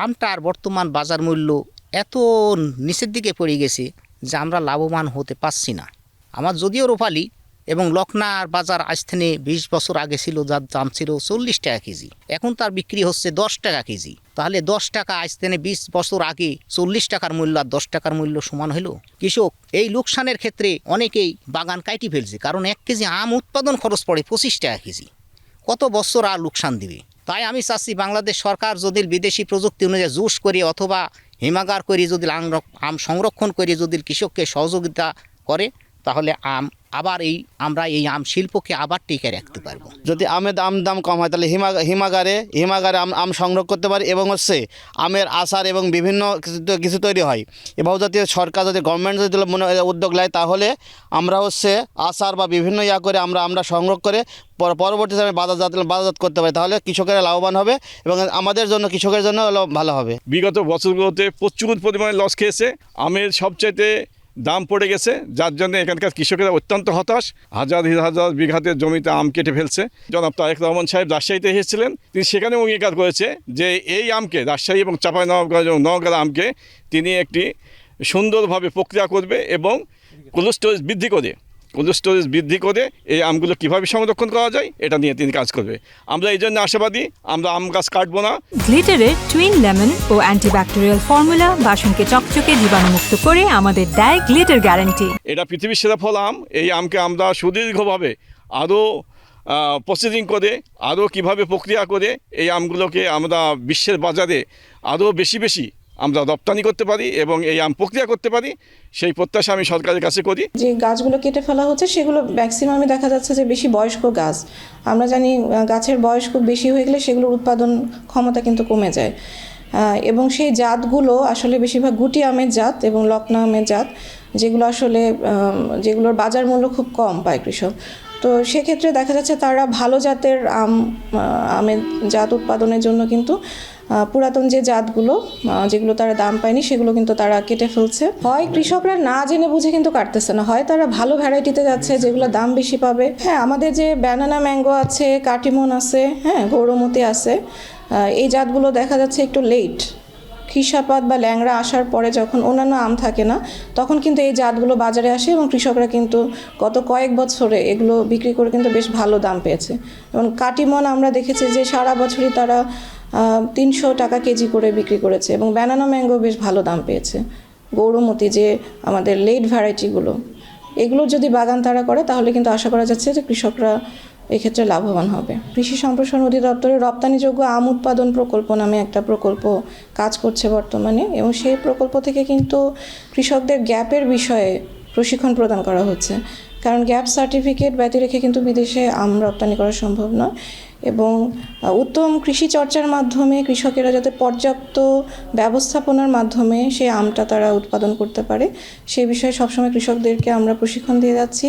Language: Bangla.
আমটার বর্তমান বাজার মূল্য এত নিচের দিকে পড়ে গেছে যে আমরা লাভবান হতে পারছি না। আমার যদিও রূপালী এবং লখনার বাজার আজ থেকে 20 বছর আগে ছিল, যার দাম ছিল 40 টাকা কেজি, এখন তার বিক্রি হচ্ছে 10 টাকা কেজি। তাহলে 10 টাকা আজ থেকে 20 বছর আগে 40 টাকার মূল্য আর 10 টাকার মূল্য সমান হলো। কৃষক এই লোকসানের ক্ষেত্রে অনেকেই বাগান কাটি ফেলছে, কারণ 1 কেজি আম উৎপাদন খরচ পড়ে 25 টাকা কেজি। কত বছর আর লোকসান দিবে? তাই আমি চাচ্ছি বাংলাদেশ সরকার যদি বিদেশি প্রযুক্তি অনুযায়ী জুস করে অথবা হিমাগার করে যদি আম সংরক্ষণ করে যদি কৃষককে সহযোগিতা করে, তাহলে আবার আমরা এই আম শিল্পকে আবার টিকে রাখতে পারবো। যদি আমের দাম কম হয় তাহলে হিমাগারে আম সংগ্রহ করতে পারি, এবং হচ্ছে আমের আচার এবং বিভিন্ন কিছু তৈরি হয়। এবং যদি সরকার যদি গভর্নমেন্ট যদি উদ্যোগ নেয়, তাহলে আমরা হচ্ছে আচার বা বিভিন্ন করে আমরা সংগ্রহ করে পরবর্তীতে বাজারজাত করতে পারি, তাহলে কৃষকেরা লাভবান হবে এবং আমাদের জন্য কৃষকের জন্য ভালো হবে। বিগত বছরগুলোতে প্রচুর পরিমাণে লস খেয়েছে, আমের সবচাইতে দাম পড়ে গেছে, যার জন্য এখানকার কৃষকেরা অত্যন্ত হতাশ। হাজার হাজার বিঘাতে জমিতে আম কেটে ফেলছে। জনাব তারেক রহমান সাহেব রাজশাহীতে এসেছিলেন, তিনি সেখানে অঙ্গীকার করেছে যে এই আমকে, রাজশাহী এবং নওগাঁর আমকে তিনি একটি সুন্দরভাবে প্রক্রিয়া করবে এবং কোল্ড স্টোরেজ বৃদ্ধি করে এই আমগুলো কীভাবে সংরক্ষণ করা যায় এটা নিয়ে তিনি কাজ করবে। আমরা এই জন্য আশাবাদী, আমরা আম গাছ কাটবো না। গ্লিটারের টুইন লেমন ও অ্যান্টিব্যাকটেরিয়াল ফর্মুলা বাসনকে চকচকে জীবাণুমুক্ত করে আমাদের দেয় গ্লিটার গ্যারান্টি। এটা পৃথিবীর সেরা ফল আম। এই আমকে আমরা সুদীর্ঘভাবে আরও প্রসেসিং করে, আরও কীভাবে প্রক্রিয়া করে এই আমগুলোকে আমরা বিশ্বের বাজারে আরও বেশি আমরা রপ্তানি করতে পারি এবং এই আম প্রক্রিয়া করতে পারি, সেই প্রত্যাশা আমি সরকারের কাছে করি। যে গাছগুলো কেটে ফেলা হচ্ছে সেগুলো ম্যাক্সিমামে দেখা যাচ্ছে যে বেশি বয়স্ক গাছ। আমরা জানি গাছের বয়স খুব বেশি হয়ে গেলে সেগুলোর উৎপাদন ক্ষমতা কিন্তু কমে যায়, এবং সেই জাতগুলো আসলে বেশিরভাগ গুটি আমের জাত এবং লকনা আমের জাত, যেগুলোর বাজার মূল্য খুব কম পায় কৃষক। তো সেক্ষেত্রে দেখা যাচ্ছে তারা ভালো জাতের আমের জাত উৎপাদনের জন্য কিন্তু পুরাতন যে জাতগুলো যেগুলো তারা দাম পায়নি সেগুলো কিন্তু তারা কেটে ফেলছে। হয় কৃষকরা না জেনে বুঝে কিন্তু কাটতেছে না, হয় তারা ভালো ভ্যারাইটিতে যাচ্ছে যেগুলো দাম বেশি পাবে। হ্যাঁ, আমাদের যে ব্যানানা ম্যাঙ্গো আছে, কাটিমন আছে, হ্যাঁ, গৌরমতি আছে, এই জাতগুলো দেখা যাচ্ছে একটু লেট, খিসাপাত বা ল্যাংড়া আসার পরে যখন অন্যান্য আম থাকে না, তখন কিন্তু এই জাতগুলো বাজারে আসে এবং কৃষকরা কিন্তু গত কয়েক বছরে এগুলো বিক্রি করে কিন্তু বেশ ভালো দাম পেয়েছে। এবং কাটিমন আমরা দেখেছি যে সারা বছরই তারা 300 টাকা কেজি করে বিক্রি করেছে, এবং ব্যানানা ম্যাঙ্গো বেশ ভালো দাম পেয়েছে। গৌরমতি যে আমাদের লেট ভ্যারাইটিগুলো, এগুলো যদি বাগান তারা করে তাহলে কিন্তু আশা করা যাচ্ছে যে কৃষকরা এক্ষেত্রে লাভবান হবে। কৃষি সম্প্রসারণ অধিদপ্তরের রপ্তানিযোগ্য আম উৎপাদন প্রকল্প নামে একটা প্রকল্প কাজ করছে বর্তমানে, এবং সেই প্রকল্প থেকে কিন্তু কৃষকদের গ্যাপের বিষয়ে প্রশিক্ষণ প্রদান করা হচ্ছে। কারণ গ্যাপ সার্টিফিকেট ব্যতি রেখে কিন্তু বিদেশে আম রপ্তানি করা সম্ভব নয়, এবং উত্তম কৃষি চর্চার মাধ্যমে কৃষকেরা যাতে পর্যাপ্ত ব্যবস্থাপনার মাধ্যমে সেই আমটা তারা উৎপাদন করতে পারে, সেই বিষয়ে সবসময় কৃষকদেরকে আমরা প্রশিক্ষণ দিয়ে যাচ্ছি।